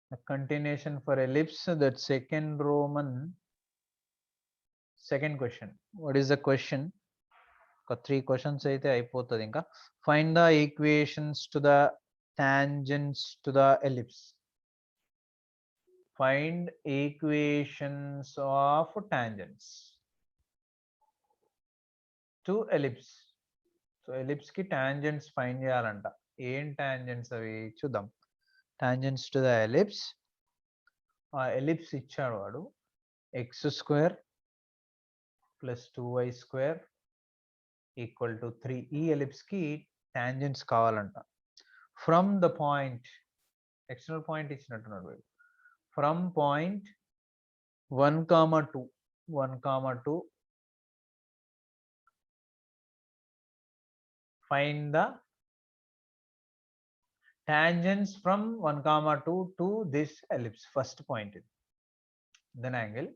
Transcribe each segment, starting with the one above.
A continuation for ellipse, that second Roman. Second question. What is the question? Three questions అయితే అయిపోతుంది ఇంకా. Find the equations to the tangents to the ellipse. Find equations of tangents to ellipse. So ellipse కి tangents find చేయాలంట. ఏం tangents అవి చూద్దాం. Tangents to the ellipse. ఆ ellipse ఇచ్చాడు వాడు x square plus 2y square equal to 3. ఈ ellipse కి టాంజెంట్స్ కావాలంట. From the point, external point ఇచ్చినట్టున్నాడు వీడు. From point 1, 2 find the tangents from 1, 2 to this ellipse. First point, then angle.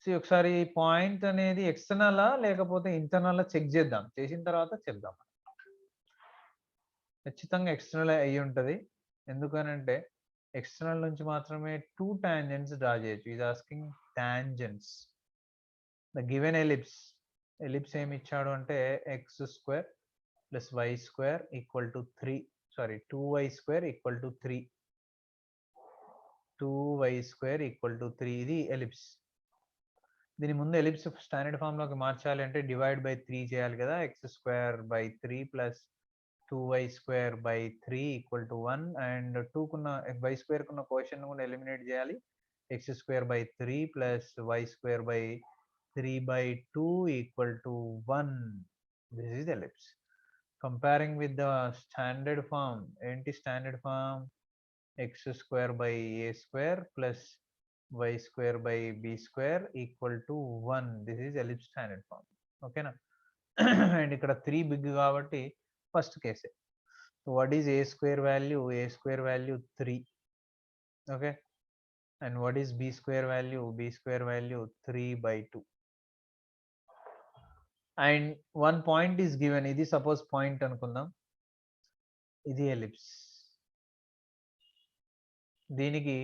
See, ఒకసారి point అనేది ఎక్స్టర్నల్ లేకపోతే ఇంటర్నల్ చెక్ చేద్దాం. చేసిన తర్వాత చెప్దాం. ఖచ్చితంగా ఎక్స్టర్నల్ అయ్యి ఉంటుంది. ఎందుకనంటే ఎక్స్టర్నల్ నుంచి మాత్రమే 2 టాంజెంట్స్ డ్రా చేయొచ్చు. Is asking tangents. The given ellipse ఏమి ఇచ్చాడు అంటే x square plus y square equal to 3. Sorry 2y square equal to 3. 2y square equal to 3. ఇది ఎలిప్స్. దీని ముందు ఎలిప్స్ స్టాండర్డ్ ఫామ్ లోకి మార్చాలి అంటే డివైడ్ బై 3 చేయాలి కదా. X square by 3 plus 2y square by 3 equal to 1. And 2 కున్న y square కున్న కోషన్ కూడా ఎలిమినేట్ చేయాలి. X square by 3 plus y square by 3 by 2 equal to 1. This is ellipse. Comparing with the standard form, ఏంటి standard form? X square by a square plus y square by b square equal to 1. This is ellipse standard form. ఓకేనా? And ఇక్కడ 3 big కాబట్టి first కేసే. What is a square value? A square value 3. Okay. And what is b square value? b square value 3 by 2. And 1 point is given. ఇది suppose point అనుకుందాం. ఇది ellipse. దీనికి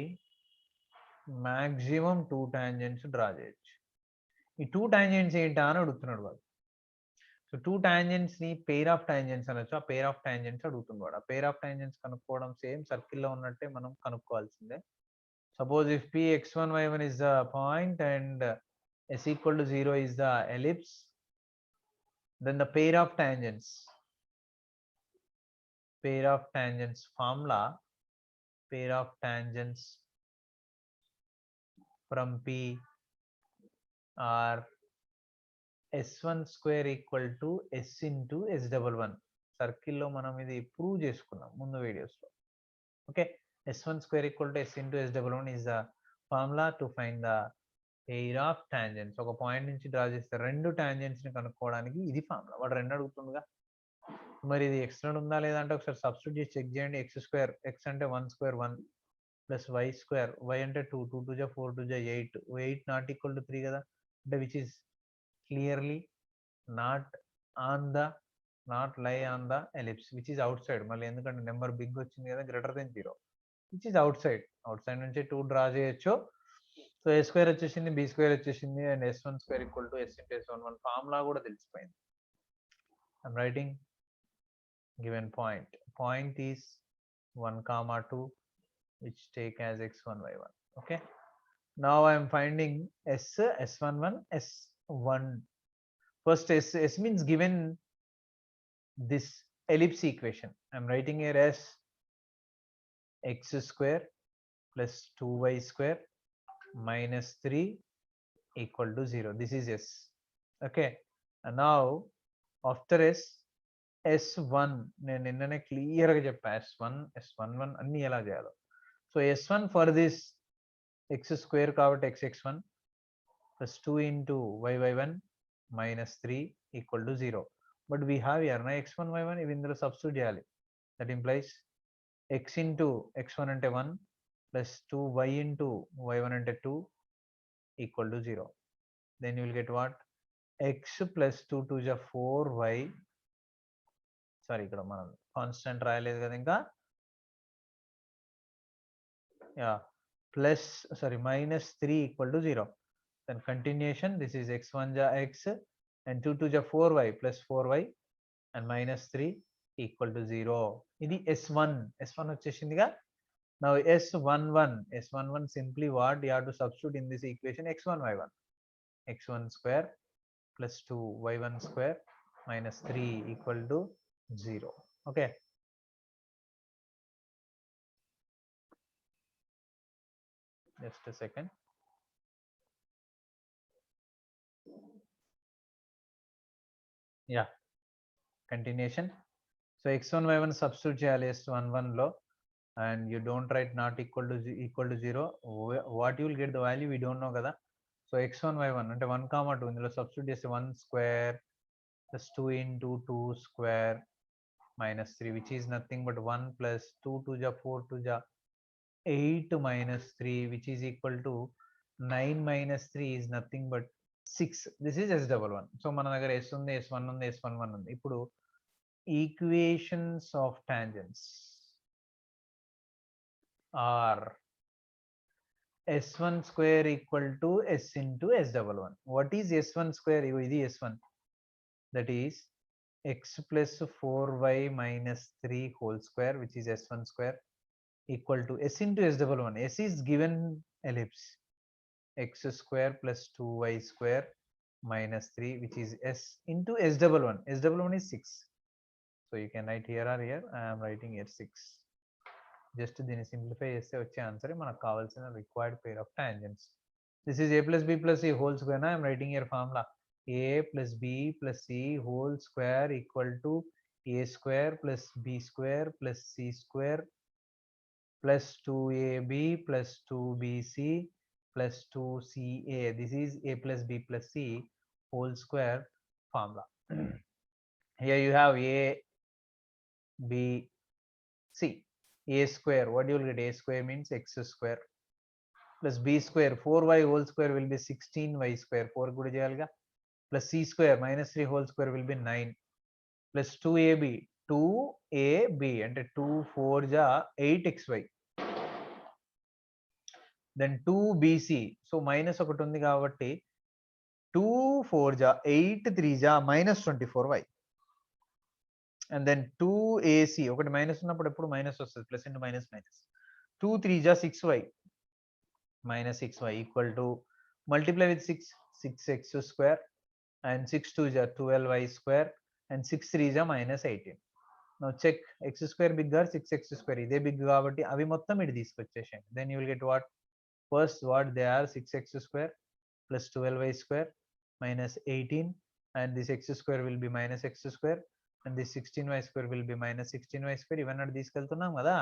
maximum 2 tangents draw చేయొచ్చు. ఈ 2 tangents ఏంటా అని అడుగుతున్నాడు వాడు. సో 2 టాంజెంట్స్ ని పెయిర్ ఆఫ్ టాంజెంట్స్ అనొచ్చు. ఆ పెయిర్ ఆఫ్ టాంజెంట్స్ అడుగుతున్నాడు. ఆ పెయిర్ ఆఫ్ టాంజెంట్స్ కనుక్కోవడం సేమ్ సర్కిల్లో ఉన్నట్టే మనం కనుక్కోవాల్సిందే. Suppose if p x1 y1 is the point and s equal to 0 is the ellipse, then the pair of tangents formula, pair of tangents from p are s1 square equal to s into s11. సర్కిల్లో మనం ఇది prove చేసుకున్నాం ముందు వీడియోస్లో. Okay. s1 square equal to s into s11 is the formula to find the pair of tangents. ఒక point నుంచి draw చేస్తే 2 tangents ని కనుక్కోవడానికి ఇది ఫార్ములా. వాడు 2 అడుగుతుందిగా. మరి ఇది ఎక్స్టర్నల్ ఉందా లేదా అంటే ఒకసారి సబ్స్టిట్యూట్ చేసి చెక్ చేయండి. ఎక్స్ స్క్వేర్, ఎక్స్ అంటే 1 square 1 plus y square, y అంటే 2, 2 2 4 2 8, 8 నాట్ ఈక్వల్ టు 3 కదా. అంటే which is clearly not lie on the ellipse, which is out side. మళ్ళీ ఎందుకంటే నెంబర్ బిగ్ వచ్చింది కదా, greater than 0, which is out side. Out side నుంచి 2 draw చేయొచ్చు. So ఏ square వచ్చేసింది, బి స్క్వేర్ వచ్చేసింది, and s1 square equal to s into s11 formula కూడా తెలిసిపోయింది. I'm writing given point is 1, 2, which take as x1 y1. Okay, now I am finding s11 s1. First s means given this ellipse equation. I am writing here as x square plus 2y square minus 3 equal to 0. This is s. Okay, and now after s1 నేను నిన్ననే క్లియర్గా చెప్పా. s11 అన్ని ఎలా చేయాలో. So s1 for this X square కాబట్టి x1 plus 2 into y1 minus 3 equal to 0. But we have year నా x1 y1, ఇవి ఇందులో సబ్స్టిట్యూట్ చేయాలి. That implies x into x1 అంటే 1 ప్లస్ 2y ఇంటూ y1 అంటే 2 equal to 0. Then you will get what? x plus 2 2 4y. Sorry, ఇక్కడ మనం constant రాయలేదు కదా ఇంకా. yeah, minus 3 equal to 0. Then continuation, this is x1 ja x and 2 2 ja 4y plus 4y and minus 3 equal to 0. ఇది S1 వచ్చేసిందిగా. Now S11 simply what you have to substitute in this equation x1 y1. x1 square plus 2y1 square minus 3 equal to 0. Okay. Just a second. Yeah. Continuation. So x1 y1 substitute చేయాలి S11 లో, and you don't write not equal to 0. What you will get the value we don't know కదా. So x1 y1 అంటే 1 comma 2 ఇందులో substitute చేస్తే 1 square plus 2 into 2 square minus 3, which is nothing but 1 plus 2 2 ja 4 2 ja 8 minus 3, which is equal to 9 minus 3 is nothing but 6. This is S11. So మన దగ్గర S ఉంది, S1 ఉంది, S11 ఉంది. ఇప్పుడు equations of tangents are S1 square equal to S into S11. What is S1 square? ఇది S1. That is x plus 4y minus 3 whole square, which is S1 square, equal to S into S11. S is given ellipse. X square plus 2y square minus 3, which is S into S11. S11 is 6. So you can write here or here. I am writing here 6. Just దీన్ని simplify చేస్తే వచ్చే answer మనకు కావాల్సిన required pair of tangents. This is a plus b plus c whole square. I am writing here formula a plus b plus c whole square equal to a square plus b square plus c square plus 2ab plus 2bc plus 2ca. This is a plus b plus c whole square formula. Here you have a, b, c. A square, what you will get? A square means x square plus b square 4y whole square will be 16y square, 4 kuda cheyalga, plus c square minus 3 whole square will be 9 plus 2ab అంటే 2 4 ja 8xy, then 2bc. So minus ఒకటి ఉంది కాబట్టి 2 4 ja 8 3 ja minus 24y, and then 2ac, ఒకటి minus ఉన్నప్పుడు ఎప్పుడు minus వస్తుంది, plus into minus minus. 2 3 ja 6y minus 6y equal to, multiply with 6, 6x square, and 6 2 ja 12y square, and 6 3 ja minus 18. Now check x square bigger 6x square, ఇదే big కాబట్టి అవి మొత్తం ఇటు తీసుకొచ్చేసేయండి. Then you will get what? First what they are, 6x square plus 12y square minus 18, and this x square will be minus x square, and this 16y square will be minus 16y square. ఇవన్నీ అటు తీసుకెళ్తున్నాం కదా,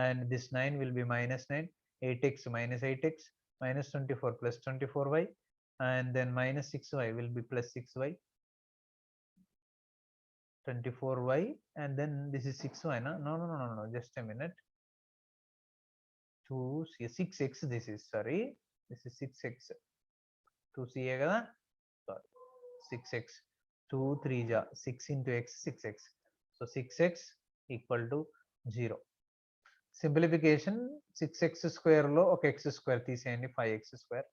and this 9 will be minus 9, 8x minus 8x minus 24 plus 24y, and then minus 6y will be plus 6y, 24y, and then this is 6y. No, just a minute. 6x, this is, sorry, this is 6x, 2ca kada, sorry, 6x, 2 3 ja 6 into x 6x, so 6x equal to 0. Simplification, 6x square లో ఒక x square తీసేయండి, 5x square,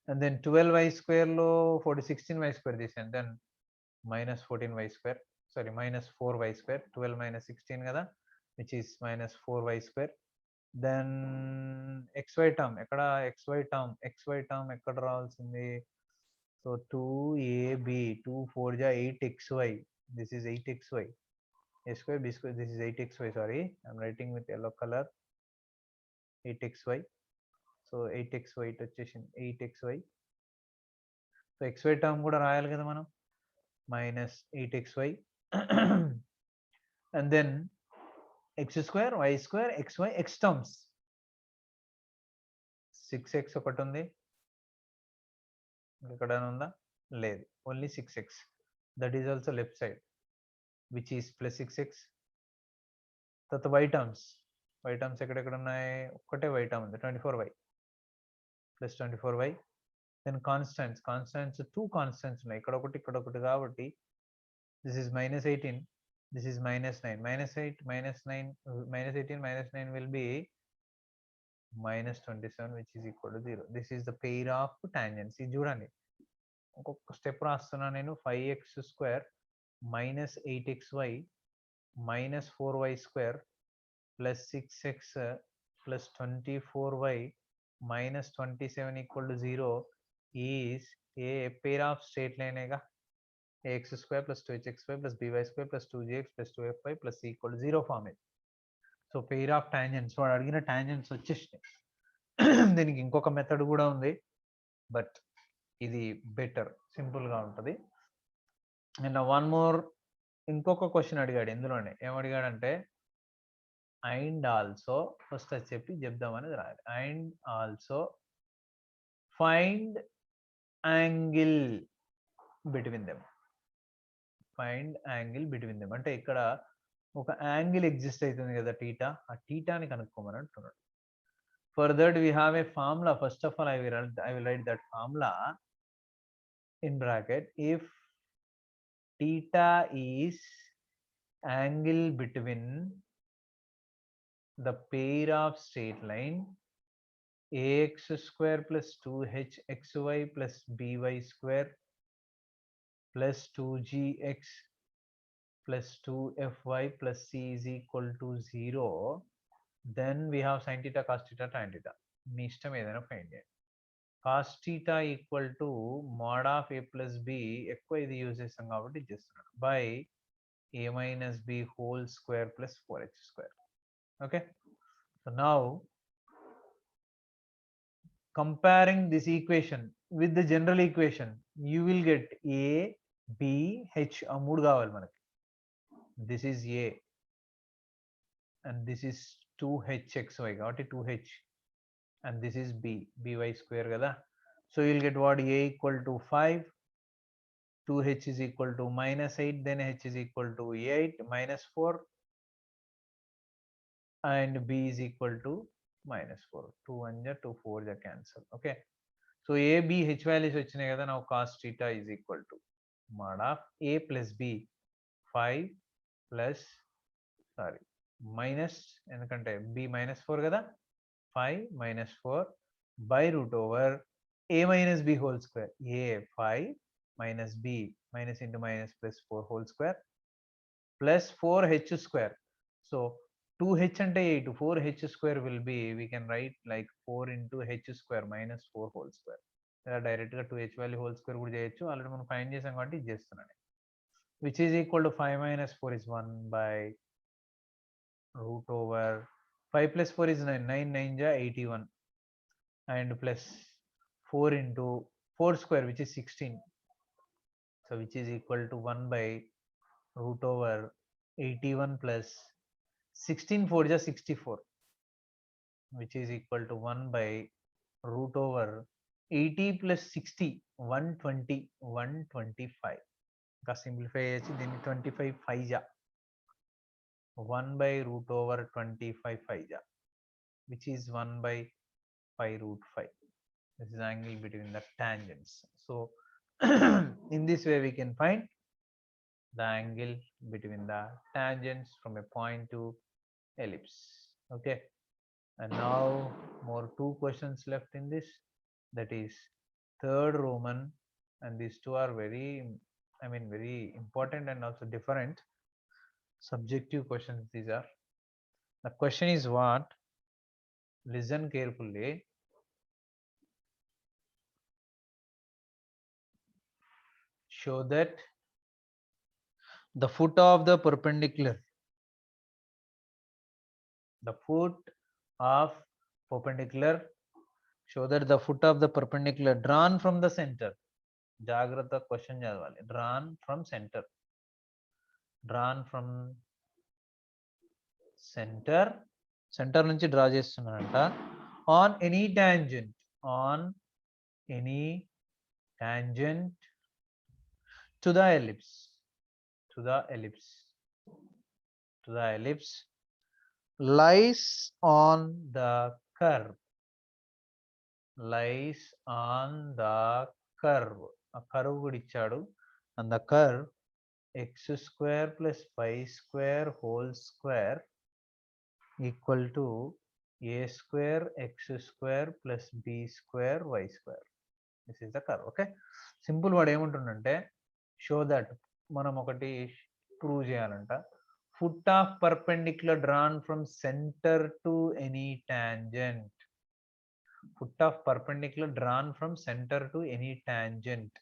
and then 12y square లో 16y square తీసేయండి, then minus 14y square, sorry, minus 4y square, 12 minus 16 కదా, which is minus 4y square. Then xy term ఎక్కడ, xy term ఎక్కడ రావాల్సింది? So 2ab 2 4 ja 8xy, this is 8xy, a square b square, this is 8xy, sorry, I'm writing with yellow color, 8xy. So 8xy ఇటు వచ్చేసింది 8xy. So xy term కూడా రాయాలి కదా మనం, minus 8xy and then x square y square xy x terms, 6x ఒకటి ఉంది, ఇక్కడ ఉందా? లేదు, only 6x, that is also left side, which is plus 6x. తర్వాత y టర్మ్స్ ఎక్కడెక్కడ ఉన్నాయి? ఒక్కటే y టర్మ్ ఉంది, 24y plus 24y. Then constants 2 constants ఉన్నాయి, ఇక్కడ ఒకటి కాబట్టి this is minus 18, this is minus 9, minus 8 minus 9 minus 18 minus 9 will be minus 27 which is equal to 0. This is the pair of tangents. ఇది చూడండి ఇంకొక step రాస్తున్నా నేను 5x square minus 8xy minus 4y square plus 6x plus 24y minus 27 equal to 0 is a pair of straight line ega ax square plus 2hxy plus by square plus 2gx plus 2fy plus c equal to 0 form it. So pair of tangents వాడు అడిగిన tangents వచ్చేసినాయి. దీనికి ఇంకొక method కూడా ఉంది but ఇది better సింపుల్గా ఉంటుంది. అండ్ వన్ మోర్ ఇంకొక క్వశ్చన్ అడిగాడు ఇందులోనే. ఏమడిగాడంటే అండ్ ఆల్సో ఫస్ట్ అది చెప్పి చెప్దామనేది రాయాలి. And also find angle between them. Find angle between them అంటే ఇక్కడ ఒక యాంగిల్ ఎగ్జిస్ట్ అవుతుంది కదా టీటా, ఆ టీటాని కనుక్కోమని అంటున్నాడు. For that we have a formula. First of all I will write that formula in bracket. If theta is angle between the pair of straight line ax square plus 2hxy plus by square plus 2gx plus 2fy plus c is equal to 0, then we have sin theta, cos theta, tan theta. మీ ఇష్టం ఏదైనా find చేయండి. cos theta equal to mod of a plus b, ఎక్కువ ఇది use చేస్తాం కాబట్టి చేస్తున్నాడు, by a minus b whole square plus 4h square. Okay, so now comparing this equation with the general equation, you will get a b h ఆ మూడు కావాలి మనకి. this is a and this is 2hxy కాబట్టి 2h and this is b, by square kada. So you'll get what? A equal to 5, 2h is equal to minus 8, then h is equal to 8 minus 4 and b is equal to minus 4. 2 1 ja 2 4 ja cancel. Okay, so a b h values vachinayi kada. Now cos theta is equal to mod of a plus b 5 plus minus endukante b minus 4 kada, 5 minus 4 by root over a minus b whole square. A 5 minus b minus into minus plus 4 whole square plus 4h square. So 2h ante 8, 4h square will be, we can write like 4 into h square minus 4 whole square. Direct గా 2h value whole square కూడా చేయొచ్చు. Already మనం find చేసాం కాబట్టి ఇది చేస్తున్నాను. which is equal to 5 minus 4 is 1 by root over 5 plus 4 is 9, 9 9 ja 81 and plus 4 into 4 square which is 16, so which is equal to 1 by root over 81 plus 16 4 ja 64, which is equal to 1 by root over 80 plus 60 120 125. ఇంకా simplify చేసి దీన్ని 25 5 ja 1 by root over 25 5 ja, which is 1 by 5 root 5. This is angle between the tangents. So in this way we can find the angle between the tangents from a point to ellipse. Okay, and now more 2 questions left in this, that is third Roman, and these two are very important and also different subjective questions. These are, the question is what? Listen carefully. Show that the foot of the perpendicular, show that the foot of the perpendicular drawn from the center. జాగ్రత్త question చదవాలి. drawn from center నుంచి draw చేస్తున్నానంట. on any tangent to the ellipse lies on the curve. ఆ curve కూడా ఇచ్చాడు. and the curve x square plus y square whole square equal to a square x square plus b square y square. This is the curve. Okay, simple వాడు ఏమంటుండంటే show that మనం ఒకటి prove చేయాలంట. Foot of perpendicular drawn from centre to any tangent. Foot of perpendicular drawn from centre to any tangent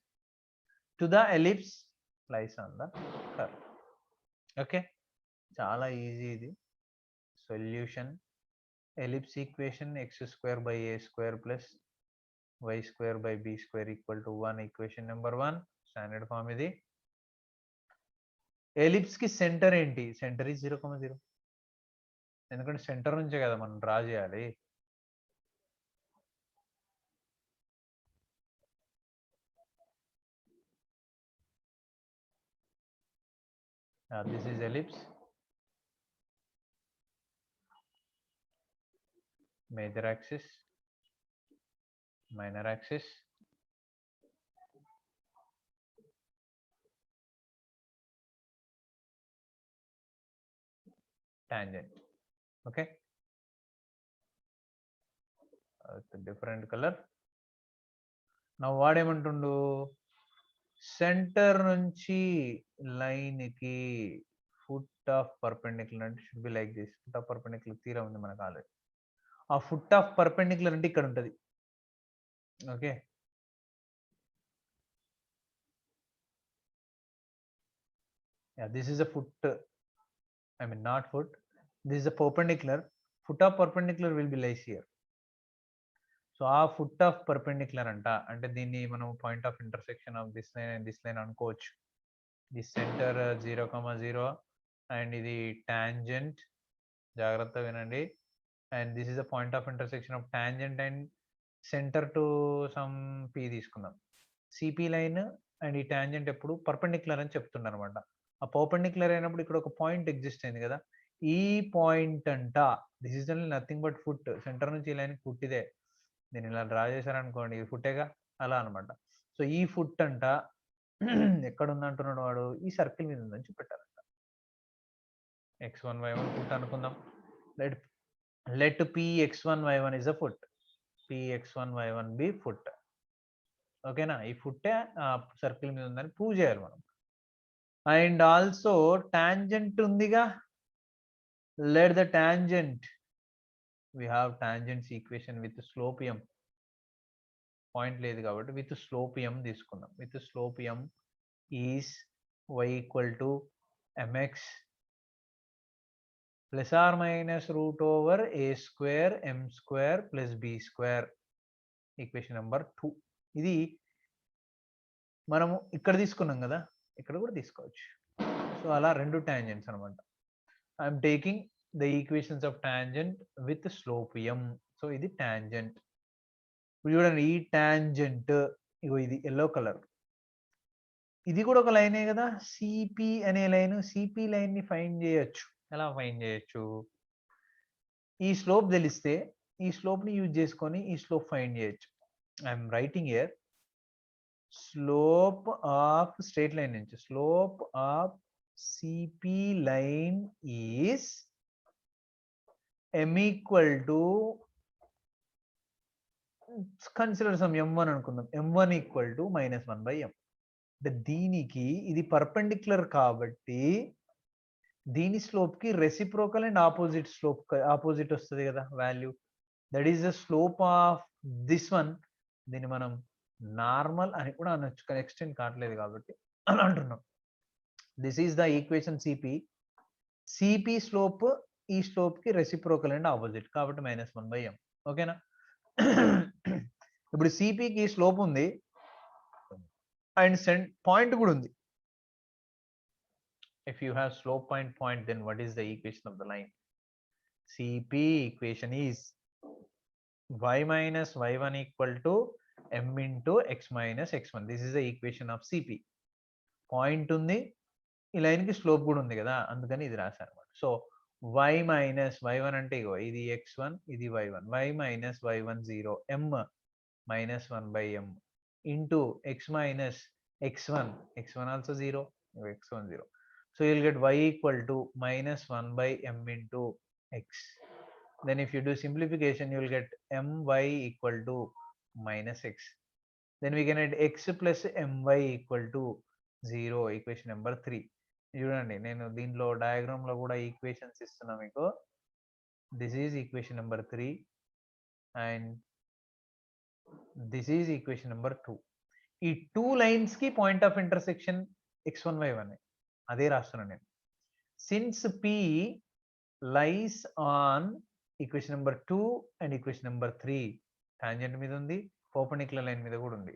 to the ellipse lies on the curve. Okay, చాలా easy ఇది. Solution ellipse equation x square by a square plus y square by b square equal to 1, equation number 1. Standard form ఇది. Ellipse కి centre ఏంటి? Centre is 0,0. ఎందుకంటే centre నుంచే కదా మనం draw చేయాలి. This is ellipse. major axis, minor axis, tangent. Okay, it's a different color. Now వాడేమంటుండు, centre నుంచి లైన్ కి ఫుట్ ఆఫ్ పర్పెండిక్యులర్ అంటే should be like this. Foot of perpendicular తీరా ఉంది మనకు ఆల్రెడీ. ఆ ఫుట్ ఆఫ్ పర్పెండిక్యులర్ అంటే ఇక్కడ ఉంటుంది. Okay, this is a foot, I mean not foot, this is a perpendicular. Foot of perpendicular will be lies here. So ఆ foot of perpendicular అంట, అంటే దీన్ని మనం point of intersection of this line and this line అనుకోవచ్చు. This centre 0,0 and ఇది tangent, జాగ్రత్త వినండి. And this is the point of intersection of tangent and centre to some P తీసుకుందాం. సిపి లైన్ అండ్ ఈ టాంజెంట్ ఎప్పుడు perpendicular అని చెప్తుండ అనమాట. ఆ పర్పెండిక్యులర్ అయినప్పుడు ఇక్కడ ఒక పాయింట్ ఎగ్జిస్ట్ అయింది కదా, ఈ పాయింట్ అంట this is only nothing but foot. Centre నుంచి ఈ లైన్ ఫుట్ ఇదే, దీన్ని ఇలా డ్రా చేశారనుకోండి ఇది ఫుట్టేగా, అలా అనమాట. సో ఈ ఫుట్ అంట ఎక్కడ ఉందంటున్నాడు వాడు, ఈ సర్కిల్ మీద ఉందని చూపెట్టారంట. x1 y1 ఫుట్ అనుకుందాం. Let p x1 y1 is a foot, p x1 y1 be foot. ఓకేనా, ఈ ఫుట్టే సర్కిల్ మీద ఉందని ప్రూవ్ చేయాలి మనం. అండ్ ఆల్సో టాంజెంట్ ఉందిగా, let the tangent, we have tangents equation with slope m. Point లేదు కాబట్టి విత్ స్లోప్ m తీసుకుందాం. With slope m is y equal to mx plus or minus root over a square m square plus b square, equation number 2. ఇది మనము ఇక్కడ తీసుకున్నాం కదా, ఇక్కడ కూడా తీసుకోవచ్చు. సో అలా రెండు టాంజెంట్స్ అనమాట. I'm taking the equations of tangent with slope m. So ఇది టాంజెంట్. ఇప్పుడు చూడండి, ఈ టాంజెంట్ ఇగో ఇది ఎల్లో కలర్, ఇది కూడా ఒక లైనే కదా, సిపి అనే లైన్. సిపి లైన్ ని ఫైండ్ చేయొచ్చు. ఎలా ఫైండ్ చేయొచ్చు? ఈ స్లోప్ తెలిస్తే ఈ స్లోప్ ని యూజ్ చేసుకొని ఈ స్లోప్ ఫైండ్ చేయొచ్చు. I'm writing here slope of straight line నుంచి, slope of CP line is m equal to, consider some m1 అనుకుందాం, m1 ఈక్వల్ టు -1/m. అంటే దీనికి ఇది పర్పెండిక్యులర్ కాబట్టి దీని స్లోప్ కి reciprocal and opposite slope, opposite వస్తుంది కదా value. That is the slope of this one. దీన్ని మనం నార్మల్ అని కూడా అనొచ్చు, కానీ ఎక్స్టెండ్ కావట్లేదు కాబట్టి అలా అంటున్నాం. This is the equation CP. CP slope ఈ స్లోప్ కి రెసిప్రోకల్ అండ్ ఆపోజిట్ కాబట్టి -1/m. ఓకేనా, ఇప్పుడు సిపికి స్లోప్ ఉంది అండ్ పాయింట్ కూడా ఉంది. if you have slope point, then what is the equation of the line? CP equation is y minus y1 equal to m into x minus x1. This is the equation of CP. Point ఉంది, ఈ line కి slope కూడా ఉంది కదా, అందుకని ఇది రాశారు అనమాట. సో y minus y1 అంటే ఇగో ఇది x1 ఇది y1, y minus y1 0, m minus 1/m into x minus x1, x1 also 0, x1 0. So you'll get y equal to -1/m into x Then if you do simplification, you will get my equal to minus x. Then we can add x plus my equal to 0, equation number 3. చూడండి నేను దీంట్లో diagram లో కూడా equations ఇస్తున్నా మీకు. This is equation number 3 and this is equation number 2. ఈ 2 lines కి point of intersection x1 y1 అదే రాస్తున్నాను నేను. Since p lies on equation number 2 and equation number 3, tangent మీద ఉంది, perpendicular line మీద కూడా ఉంది.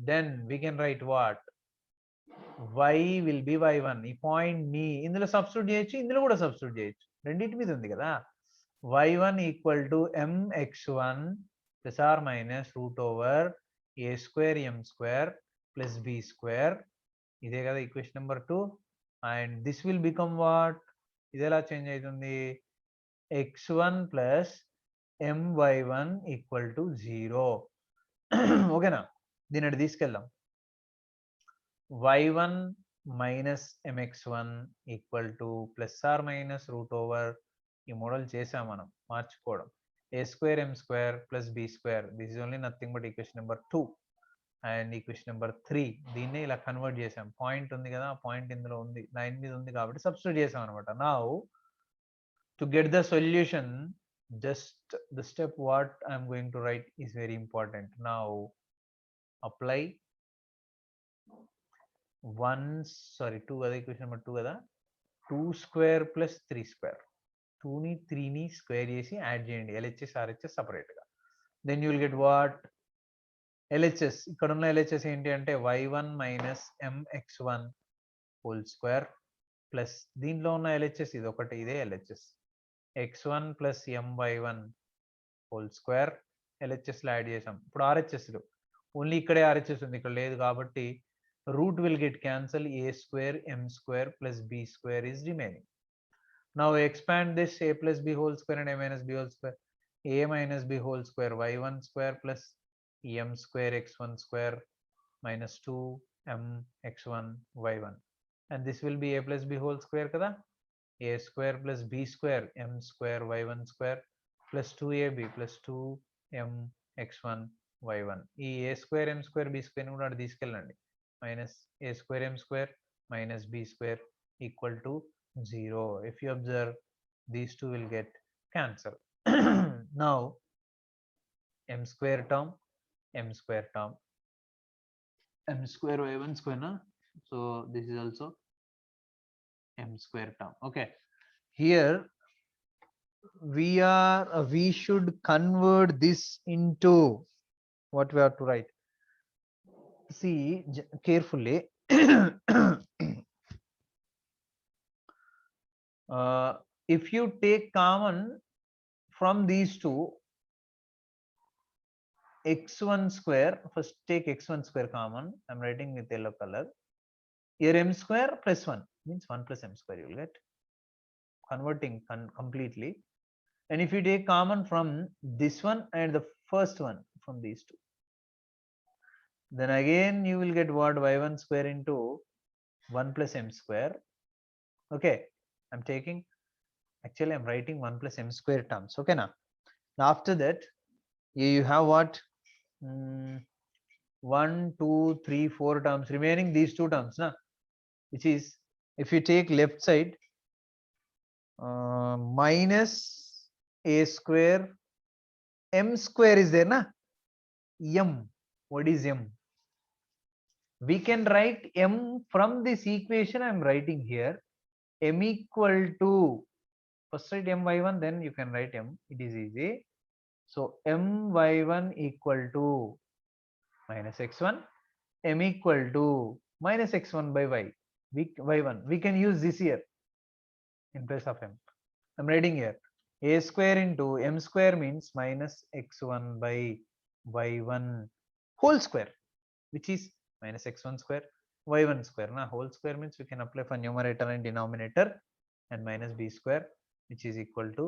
Then we can write what? Y will be y1. ఈ పాయింట్ ని ఇందులో సబ్స్టిట్యూట్ చేయొచ్చు, ఇందులో కూడా సబ్స్టిట్యూట్ చేయొచ్చు, రెండింటి మీద ఉంది కదా. y1 equal to mx1 plus or minus root over a square m square plus b square. ఇదే కదా equation number 2. And this will become what? ఇది ఎలా చేంజ్ అవుతుంది? x1 plus my1 equal to 0. ఓకేనా? దీని అటు తీసుకెళ్దాం. y1 minus mx1 equal to plus or minus root over, ఈ మోడల్ చేసాం మనం మార్చుకోవడం, a square m square plus b square. This is only nothing but equation number 2 and equation number 3. దీన్నే ఇలా కన్వర్ట్ చేసాం. పాయింట్ ఉంది కదా, పాయింట్ ఇందులో ఉంది, లైన్ మీద ఉంది కాబట్టి సబ్స్టిట్యూట్ చేసాం అనమాట. Now to get the solution, just the step what I'm going to write is very important. Now apply 2 కదా, equation number 2 కదా, 2 square plus 3 square, 2 ని 3 ని స్క్వేర్ చేసి యాడ్ చేయండి, LHS RHS సపరేట్ గా. Then you will get what? LHS, ఇక్కడ ఉన్న LHS ఏంటి అంటే y1 minus mx1 whole square plus దీంట్లో ఉన్న LHS ఇది ఒకటి, ఇదే LHS x1 plus my1 whole square. LHS లో యాడ్ చేసాం. ఇప్పుడు RHS లో ఓన్లీ ఇక్కడే RHS ఉంది, ఇక్కడ లేదు కాబట్టి root will get cancel, a square m square plus b square is remaining. Now expand this a plus b whole square and a minus b whole square, a minus b whole square y1 square plus m square x1 square minus 2m x1 y1, and this will be a plus b whole square kada, a square plus b square m square y1 square plus 2ab plus 2m x1 y1. ఈ a square m square b square కూడా అటు తీసుకెళ్ళండి, minus a square m square minus b square equal to 0. If you observe, these two will get cancelled. Now m square term, m square term, m square y1 square na, so this is also m square term. Okay, here we should convert this into what we have to write. See carefully. If you take common from these two, x1 square, first take x1 square common, I'm writing with yellow color. Here m square plus 1 means 1 plus m square, you will get, converting completely. And if you take common from this one and the first one from these two, then again you will get what? y1 square into 1 plus m square. Okay, I'm taking, actually I'm writing 1 plus m square terms. Okay, now after that you have what? 1 2 3 4 terms remaining, these two terms na, which is, if you take left side, minus a square m square is there na, m. What is m? We can write m from this equation I am writing here, m equal to, first write m y1, then you can write m, it is easy. So m y1 equal to minus x1, m equal to minus x1 by y1. We can use this here in place of m. I'm writing here a square into m square means minus x1 by y1 whole square, which is minus x1 square y1 square na, whole square means we can apply for numerator and denominator, and minus b square, which is equal to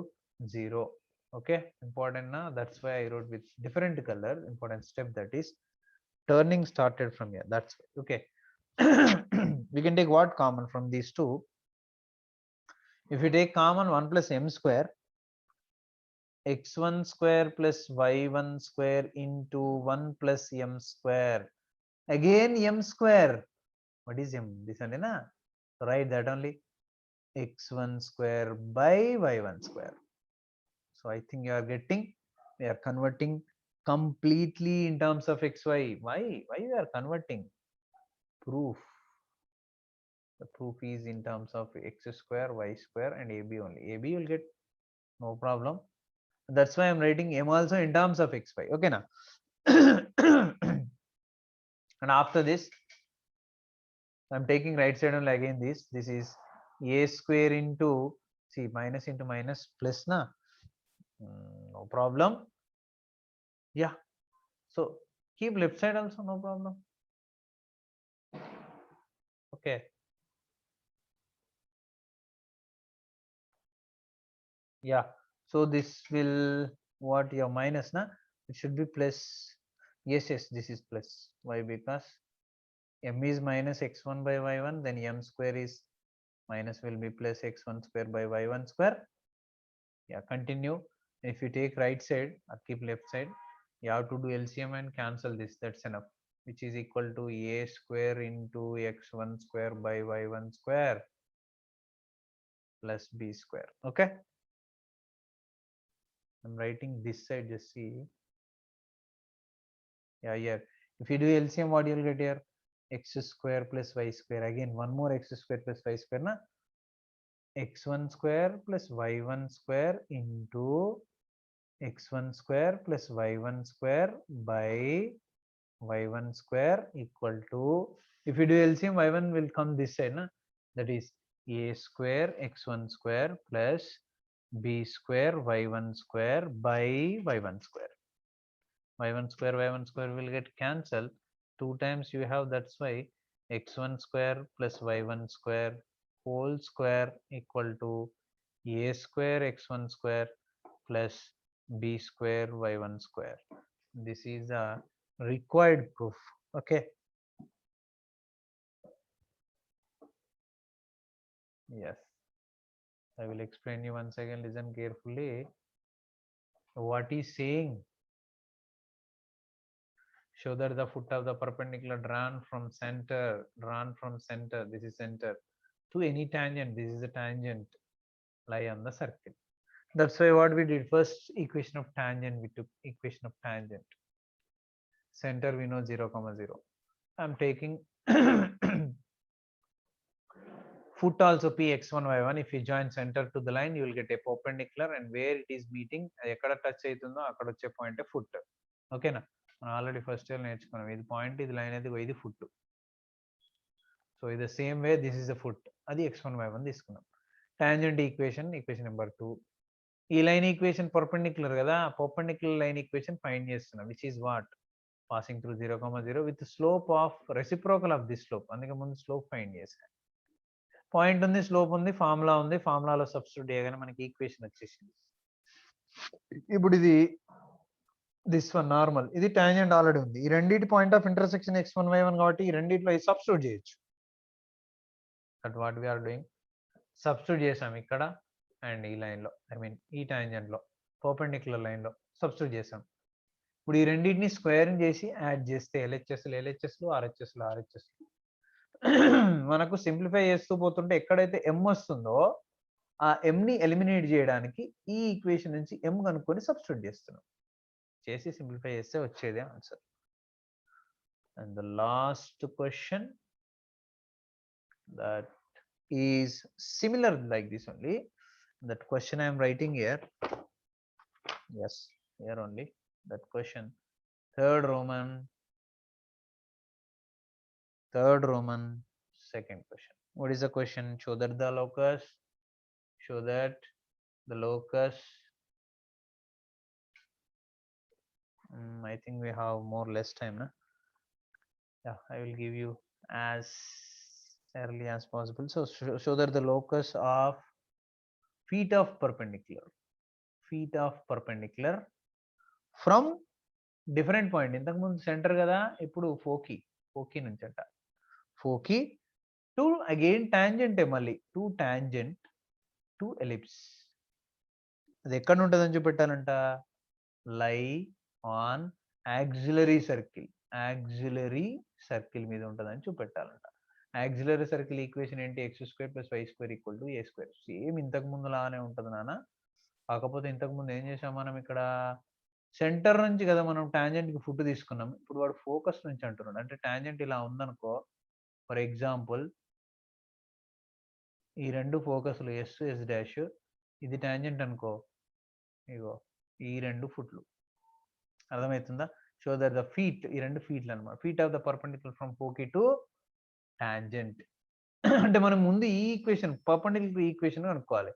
0. Okay, important na, that's why I wrote with different color. Important step, that is turning started from here, that's why. Okay. We can take what common from these two? If you take common 1 plus m square, x1 square plus y1 square into 1 plus m square. Again m square. What is m? This one, na? So write that only. x1 square by y1 square. So I think you are getting, we are converting completely in terms of xy. Why we are converting? Proof. The proof is in terms of x square, y square and ab only. Ab will get no problem. That's why I'm writing m also in terms of xy. Okay now. And after this, I'm taking right side only again this. This is a square into, see, minus into minus plus na. No problem. Yeah. So keep left side also, no problem. Okay. Yeah. So this will, what, your minus na? It should be plus. Yes, this is plus. Why? Because m is minus x1 by y1, then m square is minus will be plus x1 square by y1 square. Yeah, continue. If you take right side or keep left side, you have to do LCM and cancel this. That's enough. Which is equal to a square into x1 square by y1 square plus b square. Okay. I'm writing this side, just see. Yeah, here. If you do LCM, what you'll get here? X square plus y square. Again, one more x square plus y square, na? x1 square plus y1 square into x1 square plus y1 square by y1 square equal to, if you do LCM, y1 will come this side, na? That is a square x1 square plus b square y1 square by y1 square. y1 square will get cancelled. 2 times you have, that's why x1 square plus y1 square whole square equal to a square x1 square plus b square y1 square. This is a required proof. Okay. Yes. I will explain you once again. Listen carefully. What is saying? Show that the foot of the perpendicular drawn from center. This is center to any tangent. This is a tangent. Lie on the circle. That's why what we did, first equation of tangent, we took equation of tangent. Center we know 0, 0. I'm taking foot also px1 y1. If you join center to the line, you will get a perpendicular, and where it is meeting, ekkada touch aitundo akkada vache point foot. Okay na? మనం already first year నేర్చుకున్నాం. ఇది point, ఇది line, అయితే ఇది foot. So ఇది same way, this is the foot. అది x1 y1 తీసుకున్నాం. Tangent equation number 2. ఈ లైన్ ఈక్వేషన్ పర్పెండిక్యులర్ కదా, పర్పెండిక్యులర్ లైన్ ఈక్వేషన్ ఫైండ్ చేస్తున్నాం, which is what, passing through 0, 0 with slope of reciprocal of this slope. అందుకే ముందు slope find చేశాను. Point ఉంది, slope ఉంది, ఫార్ములా ఉంది, ఫార్ములాలో సబ్స్టిట్యూట్ చేయగానే మనకి ఈక్వేషన్ వచ్చేసింది. ఇప్పుడు ఇది దిస్ వన్ నార్మల్, ఇది టాంజెంట్ ఆల్రెడీ ఉంది. ఈ రెండింటి point of intersection x1 y1 కాబట్టి ఈ రెండిట్లో సబ్స్టిట్యూట్ చేయొచ్చు. But what we are doing, substitute చేసాం ఇక్కడ అండ్ ఈ లైన్ లో, ఐ మీన్ ఈ టాంజెంట్ లో, పర్పెండిక్యులర్ లైన్ లో సబ్స్టిట్యూట్ చేసాం. ఇప్పుడు ఈ రెండింటిని స్క్వేరింగ్ చేసి యాడ్ చేస్తే LHS RHS మనకు సింప్లిఫై చేస్తూ పోతుంటే ఎక్కడైతే m వస్తుందో ఆ m ని ఎలిమినేట్ చేయడానికి ఈ ఈక్వేషన్ నుంచి m కనుక్కొని సబ్స్టిట్యూట్ చేస్తున్నాం. చేసి సింప్లిఫై చేస్తే వచ్చేదే answer. And the last question that is similar like this only. That question I am writing here. Yes, here only that question. Third Roman, second question. What is the question? Show that the locus I think we have more less time, na? Yeah, I will give you as early as possible. So show that the locus of feet of perpendicular from different point. ఇంతకు ముందు centre కదా, ఇప్పుడు ఫోకీ నుంచి అంట, ఫోకీ to again tangent, మళ్ళీ to tangent to ellipse. అది ఎక్కడ ఉంటుందని చూపెట్టాలంట, లై ఆన్ యాక్సిలరీ సర్కిల్ మీద ఉంటుందని చూపెట్టాలంట. యాక్సిలరీ సర్కిల్ ఈక్వేషన్ ఏంటి, x² + y² = a². సేమ్ ఇంతకు ముందు లాగానే ఉంటుంది నాన్న. కాకపోతే ఇంతకు ముందు ఏం చేసాం మనం, ఇక్కడ సెంటర్ నుంచి కదా మనం టాంజెంట్కి ఫుట్ తీసుకున్నాం. ఇప్పుడు వాడు ఫోకస్ నుంచి అంటున్నాడు. అంటే టాంజెంట్ ఇలా ఉందనుకో, ఫర్ ఎగ్జాంపుల్ ఈ రెండు ఫోకస్లు ఎస్ ఎస్ డాష్, ఇది టాంజెంట్ అనుకో, ఇగో ఈ రెండు ఫుట్లు. అర్థమవుతుందా? షో దట్ ద ఫీట్, ఈ రెండు ఫీట్లు అనమాట, feet of the perpendicular from foci to tangent. అంటే మనం ముందు ఈ ఈక్వేషన్, పర్పెండిక్యులర్ ఈక్వేషన్ కనుక్కోవాలి.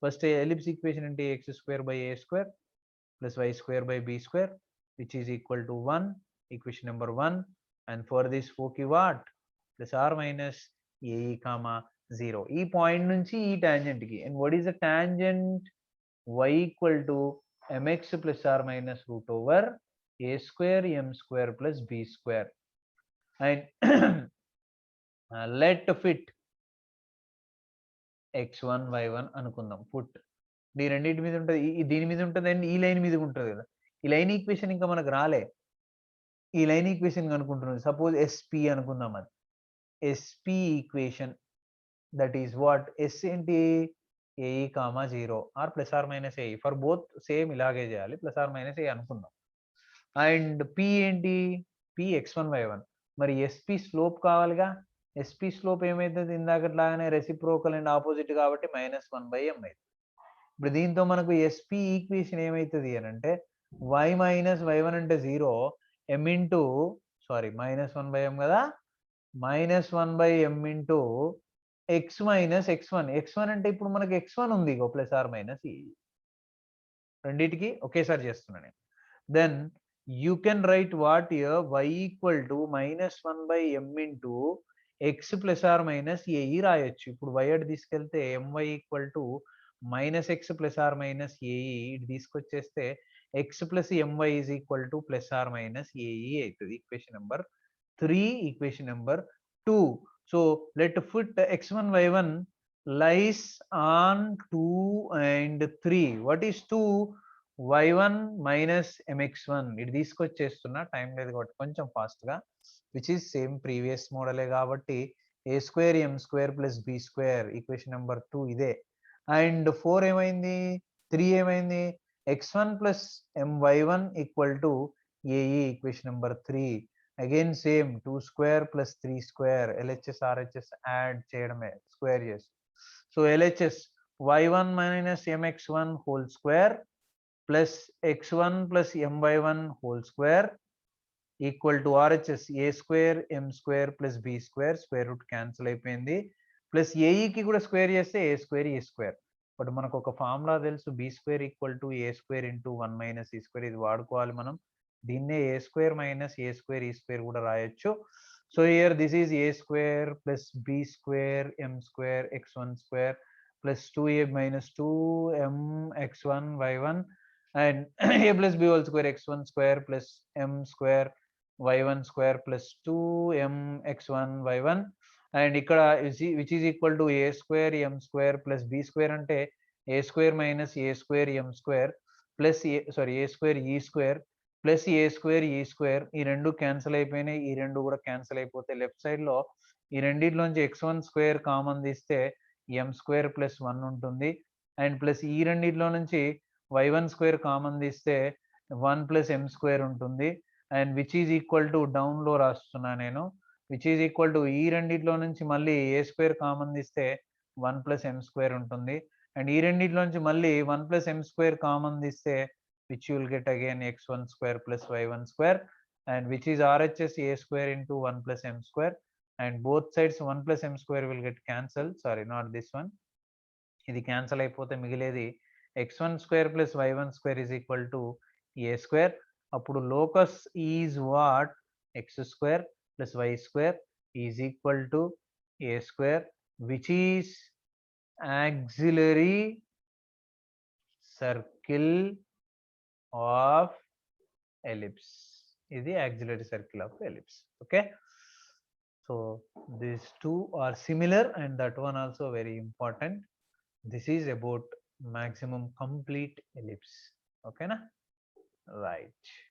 ఫస్ట్ ఎలిప్స్ ఈక్వేషన్ అంటే x² + a² + y² which is equal to 1, equation number 1. And for this foci what, plus or minus ae comma 0. ఈ point నుంచి ఈ tangent కి, and what is the tangent, y = mx plus or minus √a² m² plus b². And let fit x1 y1 అనుకుందాం, foot ఈ రెండింటి మీద ఉంటుంది, దీని మీద ఉంటుంది అండ్ ఈ లైన్ మీద ఉంటుంది కదా. ఈ లైన్ ఈక్వేషన్ ఇంకా మనకు రాలే, ఈ లైన్ ఈక్వేషన్ కనుక్కుంటున్నది. సపోజ్ ఎస్పి అనుకుందాం, అది SP equation, that is what, S ఏంటి, AE comma 0 or plus or minus AE, for both same ఇలాగే చేయాలి, ప్లస్ ఆర్ మైనస్ ఏ అనుకుందాం. అండ్ పి ఏంటి, పి x1 y1. మరి ఎస్పి స్లోప్ కావాలిగా, ఎస్పి స్లోప్ ఏమైతుంది, ఇందాకట్లాగానే రెసిప్రోకల్ అండ్ ఆపోజిట్ కాబట్టి -1/m అవుతుంది. ఇప్పుడు దీంతో మనకు ఎస్పి ఈక్వేషన్ ఏమవుతుంది అని అంటే, y మైనస్ y1 అంటే 0, m ఇంటూ, సారీ -1/m కదా, -1/m into x minus x1. x1 అంటే ఇప్పుడు మనకు x1 ఉంది, ఇగో ప్లస్ ఆర్ మైనస్ ఈ రెండింటికి ఒకేసారి చేస్తున్నాను నేను. Then you can write what here, y = -1/m into x plus or minus AE రాయొచ్చు. ఇప్పుడు y అటు తీసుకెళ్తే my = -x plus or minus AE, ఇటు తీసుకొచ్చేస్తే x plus my = plus or minus AE అవుతుంది. Equation number 3, equation number 2. So let fit x1 y1 lies on 2 and 3. What is 2? y1 minus mx1. ఇటు తీసుకొచ్చేస్తున్నా, time లేదు కాబట్టి కొంచెం fast గా, which is same previous మోడలే కాబట్టి a² m² plus b², equation number 2 ఇదే. And 4 ఏమైంది, 3 ఏమైంది, x1 plus my1 = ae, equation number 3. Again same 2² plus 3², LHS RHS add చేయడమే, స్క్వేర్ చేసి. So LHS y1 minus mx1 whole square plus x1 plus my1 whole square equal to RHS a² m² plus b², square root cancel అయిపోయింది. Plus ఏఈకి కూడా square చేస్తే a² e². But మనకు ఒక formula తెలుసు, b² = a² into 1 - e². ఇది వాడుకోవాలి మనం. దీన్నే a² minus a² e² కూడా రాయొచ్చు. So here this is a² plus b² m² x1² plus 2a minus 2m x1 y1 and a plus b whole square x1² plus m² y1² plus 2m x1 y1. And ఇక్కడ which is equal to a² m² plus b² అంటే a² minus a² m² plus a² e² plus a² e². ఈ రెండు cancel అయిపోయినాయి, ఈ రెండు కూడా cancel అయిపోతే left side లో ఈ రెండింటిలోంచి x1² కామన్ తీస్తే m² plus 1 ఉంటుంది. అండ్ ప్లస్ ఈ రెండింటిలో నుంచి y1² కామన్ తీస్తే 1 plus m² ఉంటుంది. And which is equal to, down లో రాస్తున్నా నేను, విచ్ ఈజ్ ఈక్వల్ టు ఈ రెండింటిలో నుంచి మళ్ళీ a² కామన్ తీస్తే 1 plus m² ఉంటుంది. అండ్ ఈ రెండింటిలో నుంచి మళ్ళీ 1 plus m² కామన్ తీస్తే which you will get again x1² plus y1², and which is RHS a² into 1 plus m², and both sides 1 plus m² will get cancelled. Sorry, not this one. ఇది cancel అయిపోతే మిగిలేది x1² plus y1² is equal to a². అప్పుడు locus is what, x² plus y² is equal to a², which is auxiliary circle of ellipse. Is the auxiliary circle of ellipse. Okay, so these two are similar and that one also very important. This is about maximum complete ellipse. ఓకేనా? Right.